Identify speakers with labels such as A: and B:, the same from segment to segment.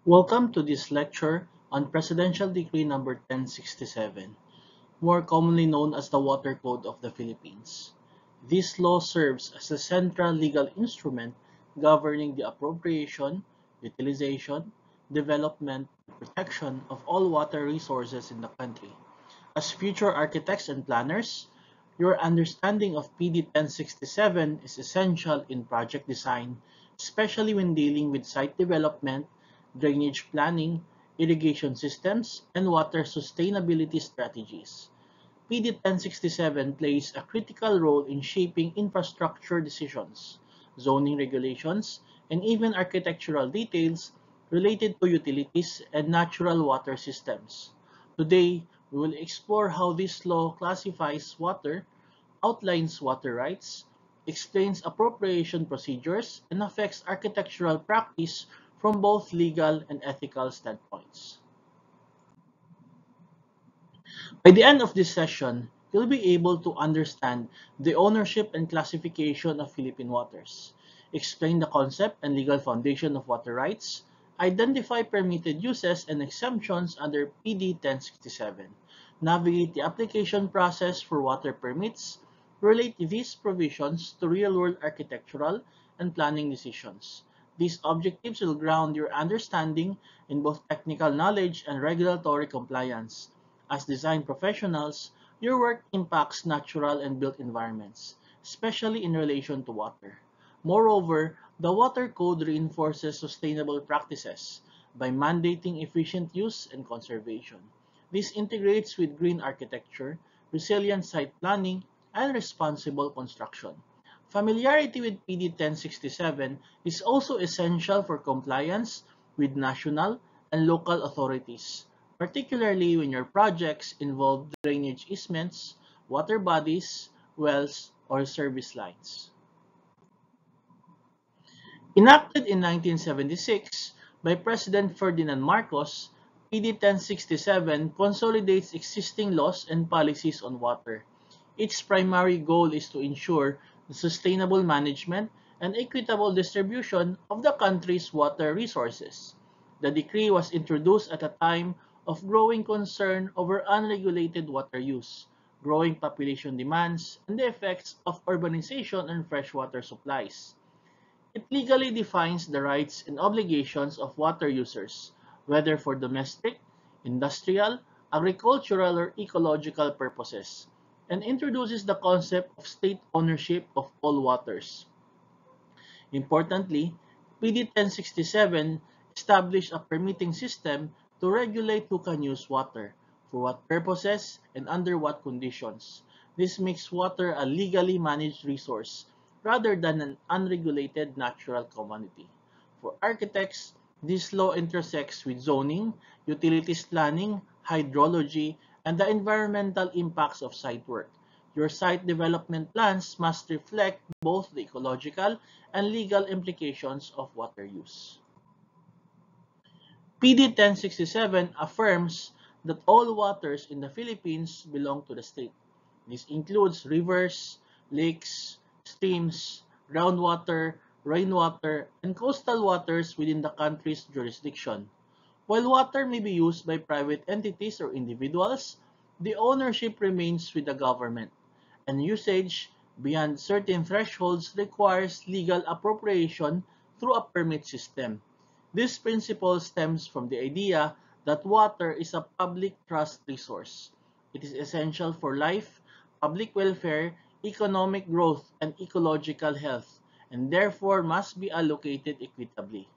A: Welcome to this lecture on Presidential Decree Number 1067, more commonly known as the Water Code of the Philippines. This law serves as a central legal instrument governing the appropriation, utilization, development, and protection of all water resources in the country. As future architects and planners, your understanding of PD 1067 is essential in project design, especially when dealing with site development, drainage planning, irrigation systems, and water sustainability strategies. PD 1067 plays a critical role in shaping infrastructure decisions, zoning regulations, and even architectural details related to utilities and natural water systems. Today, we will explore how this law classifies water, outlines water rights, explains appropriation procedures, and affects architectural practice from both legal and ethical standpoints. By the end of this session, you'll be able to understand the ownership and classification of Philippine waters, explain the concept and legal foundation of water rights, identify permitted uses and exemptions under PD 1067, navigate the application process for water permits, relate these provisions to real-world architectural and planning decisions. These objectives will ground your understanding in both technical knowledge and regulatory compliance. As design professionals, your work impacts natural and built environments, especially in relation to water. Moreover, the Water Code reinforces sustainable practices by mandating efficient use and conservation. This integrates with green architecture, resilient site planning, and responsible construction. Familiarity with PD 1067 is also essential for compliance with national and local authorities, particularly when your projects involve drainage easements, water bodies, wells, or service lines. Enacted in 1976 by President Ferdinand Marcos, PD 1067 consolidates existing laws and policies on water. Its primary goal is to ensure the sustainable management and equitable distribution of the country's water resources. The decree was introduced at a time of growing concern over unregulated water use, growing population demands, and the effects of urbanization on freshwater supplies. It legally defines the rights and obligations of water users, whether for domestic, industrial, agricultural, or ecological purposes, and introduces the concept of state ownership of all waters. Importantly, PD 1067 established a permitting system to regulate who can use water, for what purposes, and under what conditions. This makes water a legally managed resource rather than an unregulated natural commodity. For architects, this law intersects with zoning, utilities planning, hydrology, and the environmental impacts of site work. Your site development plans must reflect both the ecological and legal implications of water use. PD 1067 affirms that all waters in the Philippines belong to the state. This includes rivers, lakes, streams, groundwater, rainwater, and coastal waters within the country's jurisdiction. While water may be used by private entities or individuals, the ownership remains with the government, and usage beyond certain thresholds requires legal appropriation through a permit system. This principle stems from the idea that water is a public trust resource. It is essential for life, public welfare, economic growth, and ecological health, and therefore must be allocated equitably.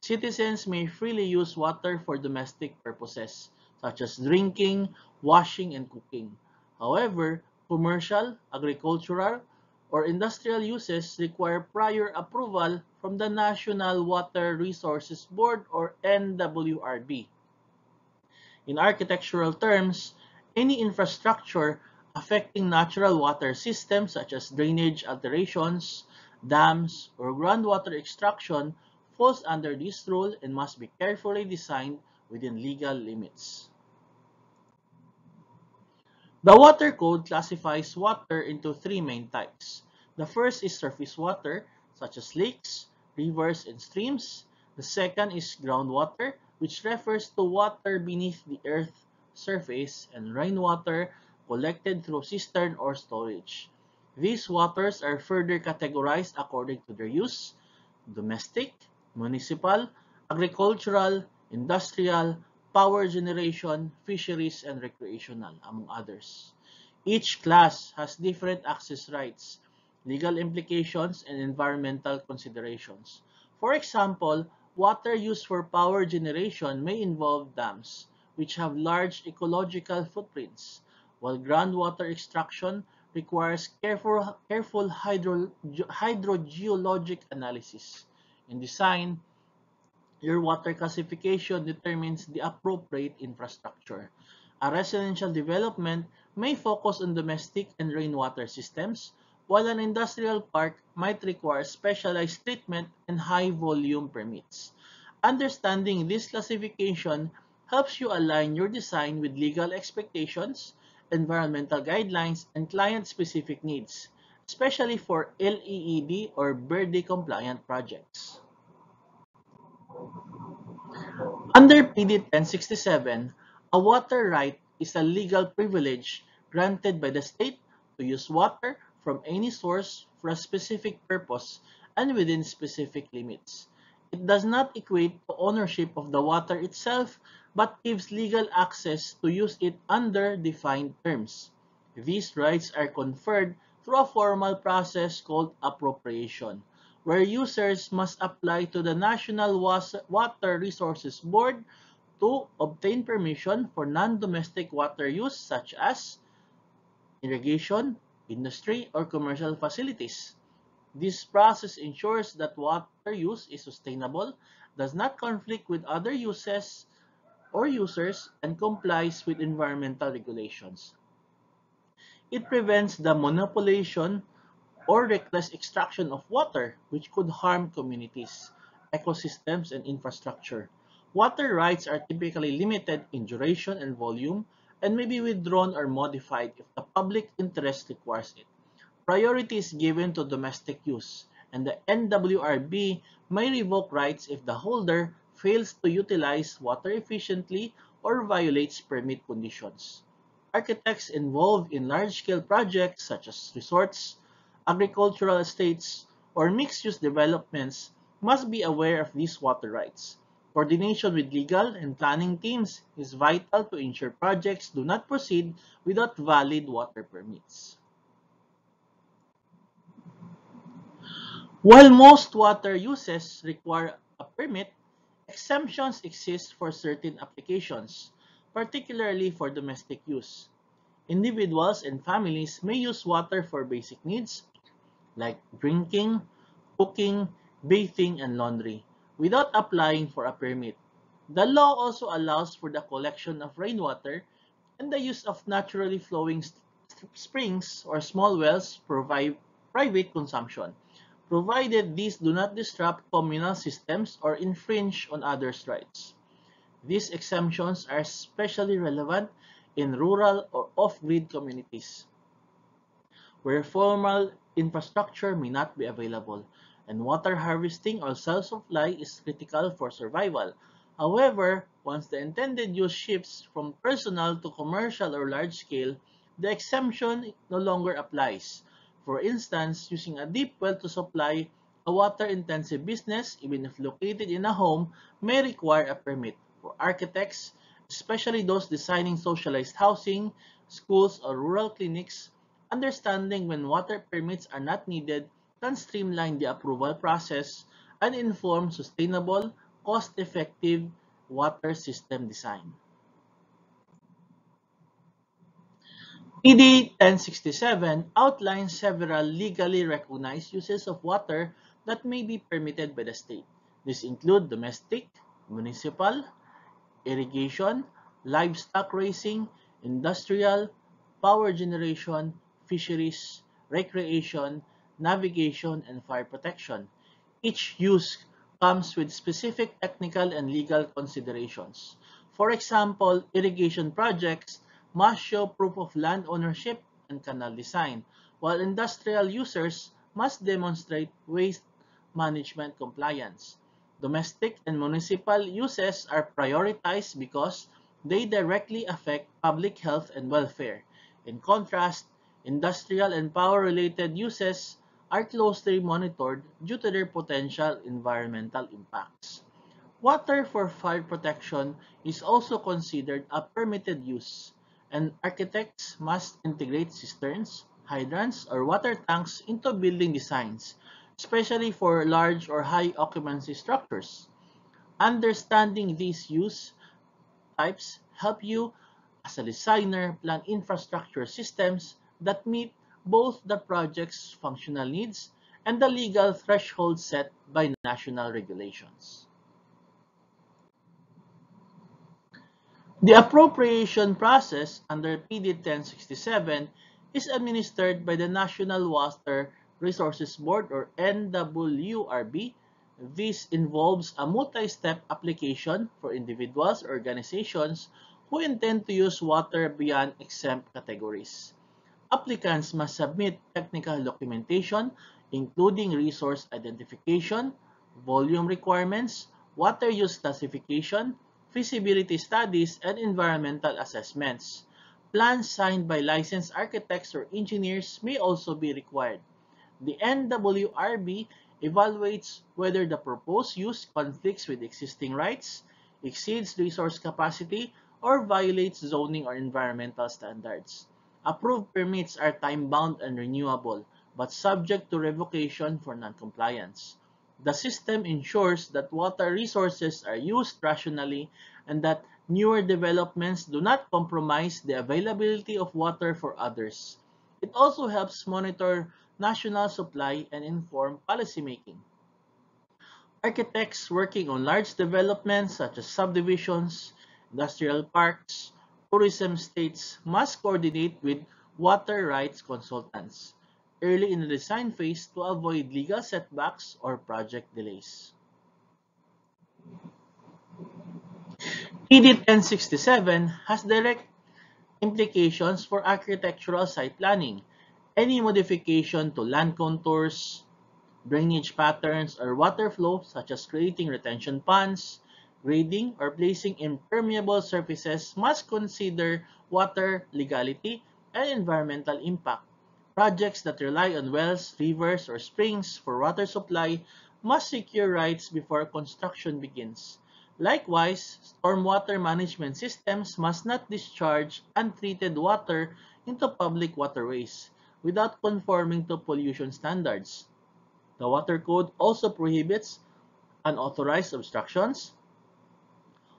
A: Citizens may freely use water for domestic purposes, such as drinking, washing, and cooking. However, commercial, agricultural, or industrial uses require prior approval from the National Water Resources Board or NWRB. In architectural terms, any infrastructure affecting natural water systems such as drainage alterations, dams, or groundwater extraction falls under this rule and must be carefully designed within legal limits. The Water Code classifies water into three main types. The first is surface water, such as lakes, rivers, and streams. The second is groundwater, which refers to water beneath the earth's surface, and rainwater collected through cistern or storage. These waters are further categorized according to their use: domestic, municipal, agricultural, industrial, power generation, fisheries, and recreational, among others. Each class has different access rights, legal implications, and environmental considerations. For example, water used for power generation may involve dams, which have large ecological footprints, while groundwater extraction requires careful hydrogeologic analysis. In design, your water classification determines the appropriate infrastructure. A residential development may focus on domestic and rainwater systems, while an industrial park might require specialized treatment and high-volume permits. Understanding this classification helps you align your design with legal expectations, environmental guidelines, and client-specific needs, especially for LEED or BERDE-compliant projects. Under PD 1067, a water right is a legal privilege granted by the state to use water from any source for a specific purpose and within specific limits. It does not equate to ownership of the water itself, but gives legal access to use it under defined terms. These rights are conferred through a formal process called appropriation, where users must apply to the National Water Resources Board to obtain permission for non-domestic water use such as irrigation, industry, or commercial facilities. This process ensures that water use is sustainable, does not conflict with other uses or users, and complies with environmental regulations. It prevents the monopolization or reckless extraction of water, which could harm communities, ecosystems, and infrastructure. Water rights are typically limited in duration and volume and may be withdrawn or modified if the public interest requires it. Priority is given to domestic use, and the NWRB may revoke rights if the holder fails to utilize water efficiently or violates permit conditions. Architects involved in large-scale projects such as resorts, agricultural estates, or mixed-use developments must be aware of these water rights. Coordination with legal and planning teams is vital to ensure projects do not proceed without valid water permits. While most water uses require a permit, exemptions exist for certain applications, particularly for domestic use. Individuals and families may use water for basic needs like drinking, cooking, bathing, and laundry without applying for a permit. The law also allows for the collection of rainwater and the use of naturally flowing springs or small wells for private consumption, provided these do not disrupt communal systems or infringe on others' rights. These exemptions are especially relevant in rural or off-grid communities, where formal infrastructure may not be available, and water harvesting or self-supply is critical for survival. However, once the intended use shifts from personal to commercial or large-scale, the exemption no longer applies. For instance, using a deep well to supply a water-intensive business, even if located in a home, may require a permit. For architects, especially those designing socialized housing, schools, or rural clinics, understanding when water permits are not needed can streamline the approval process and inform sustainable, cost-effective water system design. PD 1067 outlines several legally recognized uses of water that may be permitted by the state. These include domestic, municipal, irrigation, livestock raising, industrial, power generation, fisheries, recreation, navigation, and fire protection. Each use comes with specific technical and legal considerations. For example, irrigation projects must show proof of land ownership and canal design, while industrial users must demonstrate waste management compliance. Domestic and municipal uses are prioritized because they directly affect public health and welfare. In contrast, industrial and power-related uses are closely monitored due to their potential environmental impacts. Water for fire protection is also considered a permitted use, and architects must integrate cisterns, hydrants, or water tanks into building designs, especially for large or high occupancy structures. Understanding these use types help you, as a designer, plan infrastructure systems that meet both the project's functional needs and the legal threshold set by national regulations. The appropriation process under PD 1067 is administered by the National Water Resources Board or NWRB. This involves a multi-step application for individuals or organizations who intend to use water beyond exempt categories. Applicants must submit technical documentation including resource identification, volume requirements, water use classification, feasibility studies, and environmental assessments. Plans signed by licensed architects or engineers may also be required. The NWRB evaluates whether the proposed use conflicts with existing rights, exceeds resource capacity, or violates zoning or environmental standards. Approved permits are time-bound and renewable, but subject to revocation for noncompliance. The system ensures that water resources are used rationally and that newer developments do not compromise the availability of water for others. It also helps monitor national supply and inform policymaking. Architects working on large developments such as subdivisions, industrial parks, tourism estates must coordinate with water rights consultants early in the design phase to avoid legal setbacks or project delays. PD 1067 has direct implications for architectural site planning. Any modification to land contours, drainage patterns, or water flow, such as creating retention ponds, grading, or placing impermeable surfaces, must consider water legality and environmental impact. Projects that rely on wells, rivers, or springs for water supply must secure rights before construction begins. Likewise, stormwater management systems must not discharge untreated water into public waterways without conforming to pollution standards. The Water Code also prohibits unauthorized obstructions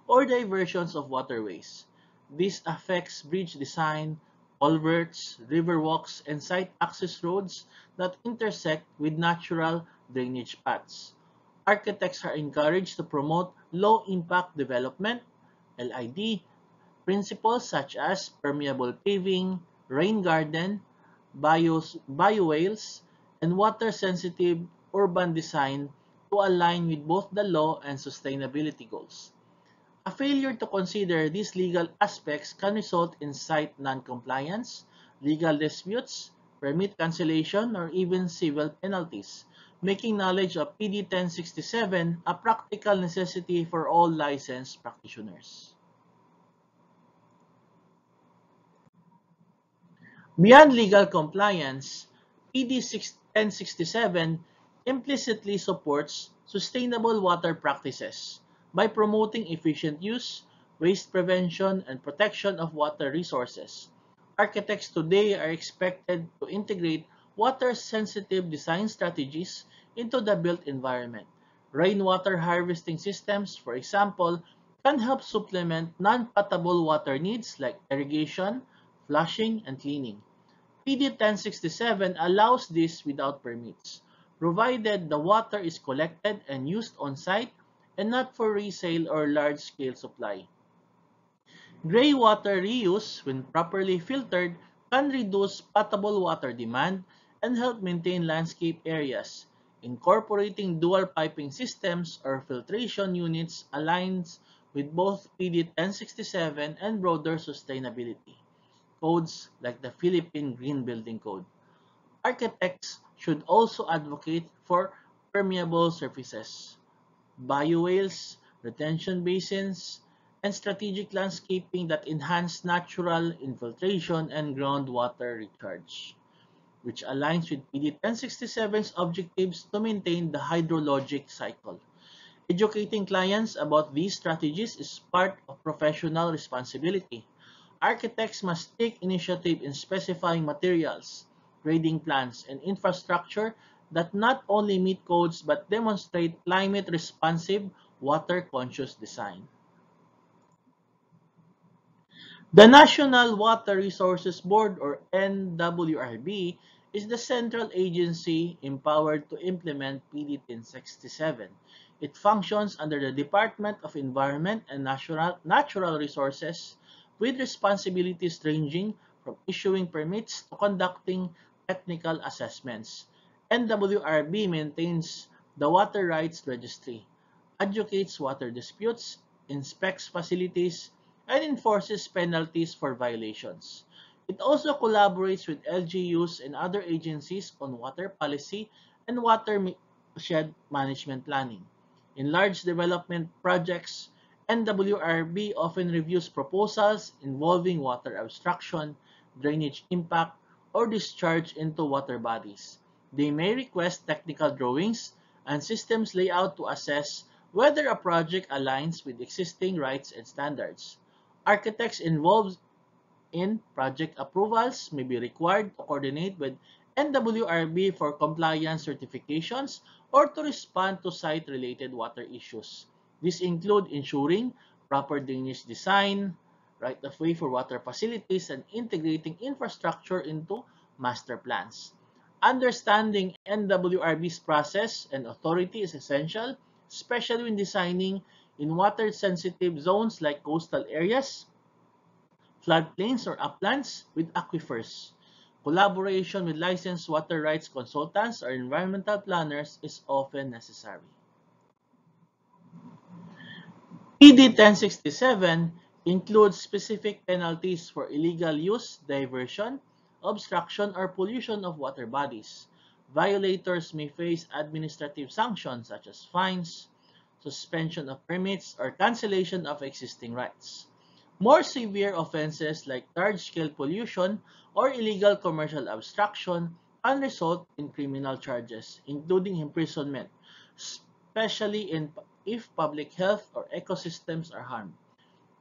A: or diversions of waterways. This affects bridge design, culverts, riverwalks, and site access roads that intersect with natural drainage paths. Architects are encouraged to promote low-impact development (LID) principles such as permeable paving, rain garden, biowales, and water-sensitive urban design to align with both the law and sustainability goals. A failure to consider these legal aspects can result in site non-compliance, legal disputes, permit cancellation, or even civil penalties, making knowledge of PD 1067 a practical necessity for all licensed practitioners. Beyond legal compliance, PD 1067 implicitly supports sustainable water practices by promoting efficient use, waste prevention, and protection of water resources. Architects today are expected to integrate water-sensitive design strategies into the built environment. Rainwater harvesting systems, for example, can help supplement non-potable water needs like irrigation, flushing, and cleaning. PD 1067 allows this without permits, provided the water is collected and used on-site and not for resale or large-scale supply. Gray water reuse, when properly filtered, can reduce potable water demand and help maintain landscape areas. Incorporating dual piping systems or filtration units aligns with both PD 1067 and broader sustainability codes like the Philippine Green Building Code. Architects should also advocate for permeable surfaces, biowhales, retention basins, and strategic landscaping that enhance natural infiltration and groundwater recharge, which aligns with PD 1067's objectives to maintain the hydrologic cycle. Educating clients about these strategies is part of professional responsibility. Architects must take initiative in specifying materials, grading plans, and infrastructure that not only meet codes but demonstrate climate-responsive, water-conscious design. The National Water Resources Board, or NWRB, is the central agency empowered to implement PD 1067. It functions under the Department of Environment and Natural Resources with responsibilities ranging from issuing permits to conducting technical assessments. NWRB maintains the Water Rights Registry, adjudicates water disputes, inspects facilities, and enforces penalties for violations. It also collaborates with LGUs and other agencies on water policy and watershed management planning. In large development projects, NWRB often reviews proposals involving water abstraction, drainage impact, or discharge into water bodies. They may request technical drawings and systems layout to assess whether a project aligns with existing rights and standards. Architects involved in project approvals may be required to coordinate with NWRB for compliance certifications or to respond to site-related water issues. These include ensuring proper drainage design, right-of-way for water facilities, and integrating infrastructure into master plans. Understanding NWRB's process and authority is essential, especially when designing in water-sensitive zones like coastal areas, floodplains, or uplands with aquifers. Collaboration with licensed water rights consultants or environmental planners is often necessary. PD 1067 includes specific penalties for illegal use, diversion, obstruction, or pollution of water bodies. Violators may face administrative sanctions such as fines, suspension of permits, or cancellation of existing rights. More severe offenses like large-scale pollution or illegal commercial obstruction can result in criminal charges, including imprisonment, especially if public health or ecosystems are harmed.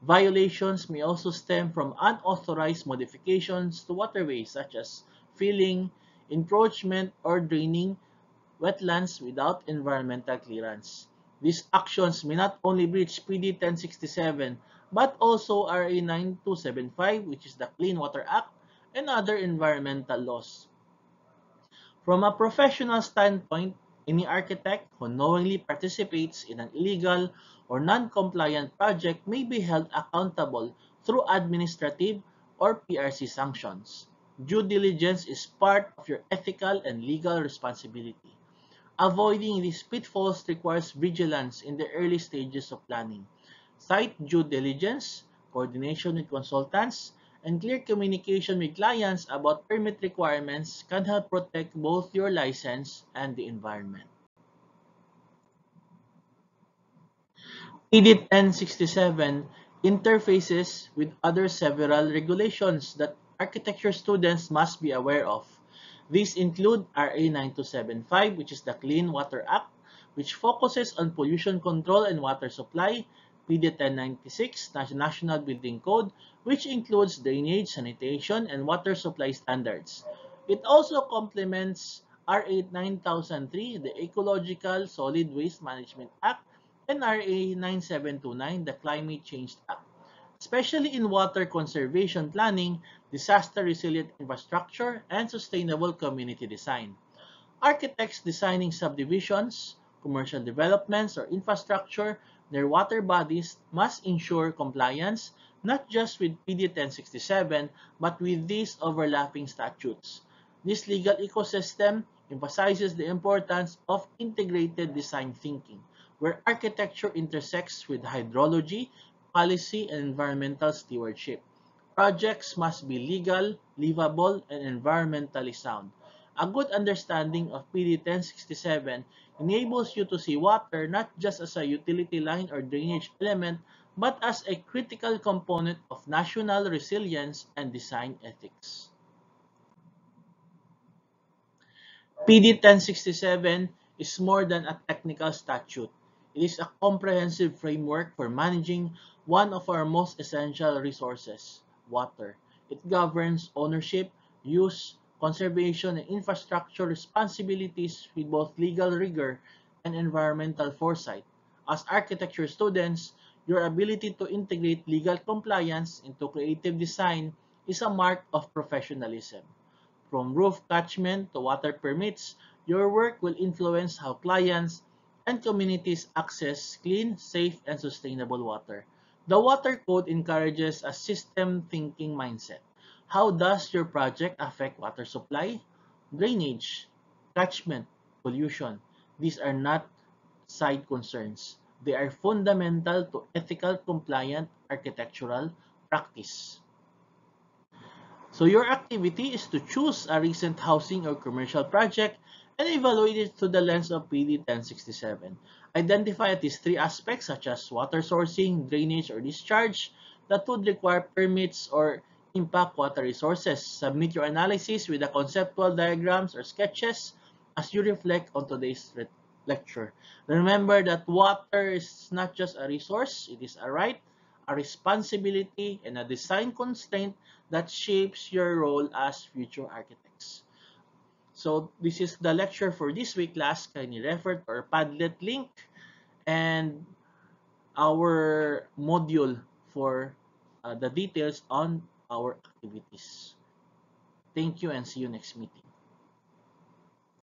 A: Violations may also stem from unauthorized modifications to waterways such as filling, encroachment, or draining wetlands without environmental clearance. These actions may not only breach PD 1067 but also RA 9275, which is the Clean Water Act, and other environmental laws. From a professional standpoint, any architect who knowingly participates in an illegal or non-compliant project may be held accountable through administrative or PRC sanctions. Due diligence is part of your ethical and legal responsibility. Avoiding these pitfalls requires vigilance in the early stages of planning. Site due diligence, coordination with consultants, and clear communication with clients about permit requirements can help protect both your license and the environment. PD 1067 interfaces with other several regulations that architecture students must be aware of. These include RA 9275, which is the Clean Water Act, which focuses on pollution control and water supply, PD 1096, National Building Code, which includes drainage, sanitation, and water supply standards. It also complements RA 9003, the Ecological Solid Waste Management Act, and RA 9729, the Climate Change Act. Especially in water conservation planning, disaster-resilient infrastructure, and sustainable community design. Architects designing subdivisions, commercial developments, or infrastructure near water bodies must ensure compliance not just with PD 1067 but with these overlapping statutes. This legal ecosystem emphasizes the importance of integrated design thinking, where architecture intersects with hydrology, policy, and environmental stewardship. Projects must be legal, livable, and environmentally sound. A good understanding of PD 1067 enables you to see water not just as a utility line or drainage element, but as a critical component of national resilience and design ethics. PD 1067 is more than a technical statute. It is a comprehensive framework for managing one of our most essential resources, water. It governs ownership, use, conservation, and infrastructure responsibilities with both legal rigor and environmental foresight. As architecture students, your ability to integrate legal compliance into creative design is a mark of professionalism. From roof catchment to water permits, your work will influence how clients and communities access clean, safe, and sustainable water. The Water Code encourages a system thinking mindset. How does your project affect water supply, drainage, catchment, pollution? These are not side concerns. They are fundamental to ethical, compliant architectural practice. So your activity is to choose a recent housing or commercial project and evaluate it through the lens of PD 1067. Identify at least three aspects such as water sourcing, drainage, or discharge that would require permits or impact water resources. Submit your analysis with the conceptual diagrams or sketches as you reflect on today's lecture. Remember that water is not just a resource, it is a right, a responsibility, and a design constraint that shapes your role as future architects. So this is the lecture for this week, class. Kindly refer to our Padlet link and our module for the details on our activities. Thank you and see you next meeting.